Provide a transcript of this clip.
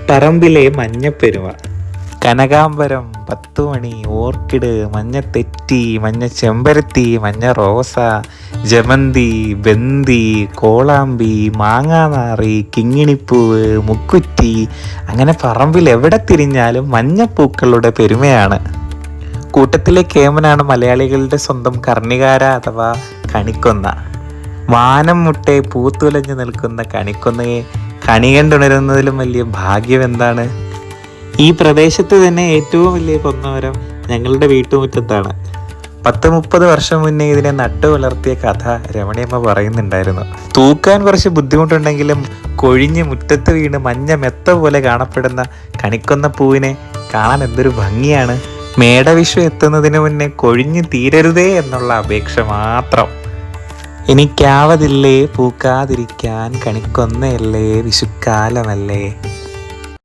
പറമ്പിലെ മഞ്ഞപ്പെരുമ. കനകാംബരം, 10 മണി, ഓർക്കിഡ്, മഞ്ഞ തെറ്റി, മഞ്ഞ ചെമ്പരത്തി, മഞ്ഞ റോസ, ജമന്തി, ബന്തി, കോളാമ്പി, മാങ്ങാനാറി, കിങ്ങിണിപ്പൂവ്, മുക്കുറ്റി, അങ്ങനെ പറമ്പിൽ എവിടെ തിരിഞ്ഞാലും മഞ്ഞപ്പൂക്കളുടെ പെരുമയാണ്. കൂട്ടത്തിലെ കേമനാണ് മലയാളികളുടെ സ്വന്തം കർണികാര അഥവാ കണിക്കൊന്ന. വാനം മുട്ടെ പൂത്തുലഞ്ഞു നിൽക്കുന്ന കണിക്കൊന്നയെ കണി കണ്ടുണരുന്നതിലും വലിയ ഭാഗ്യം എന്താണ്? ഈ പ്രദേശത്ത് തന്നെ ഏറ്റവും വലിയ കൊന്നമരം ഞങ്ങളുടെ വീട്ടുമുറ്റത്താണ്. 10-30 വർഷം മുന്നേ ഇതിനെ നട്ടു വളർത്തിയ കഥ രമണിയമ്മ പറയുന്നുണ്ടായിരുന്നു. തൂക്കാൻ കുറച്ച് ബുദ്ധിമുട്ടുണ്ടെങ്കിലും കൊഴിഞ്ഞ് മുറ്റത്ത് വീണ് മഞ്ഞ മെത്ത പോലെ കാണപ്പെടുന്ന കണിക്കൊന്ന പൂവിനെ കാണാൻ എന്തൊരു ഭംഗിയാണ്. മേടവിഷു എത്തുന്നതിന് മുന്നേ കൊഴിഞ്ഞ് തീരരുതേ എന്നുള്ള അപേക്ഷ മാത്രം. എനിക്കാവതില്ലേ പൂക്കാതിരിക്കാൻ, കണിക്കൊന്നയല്ലേ വിഷുക്കാലമല്ലേ.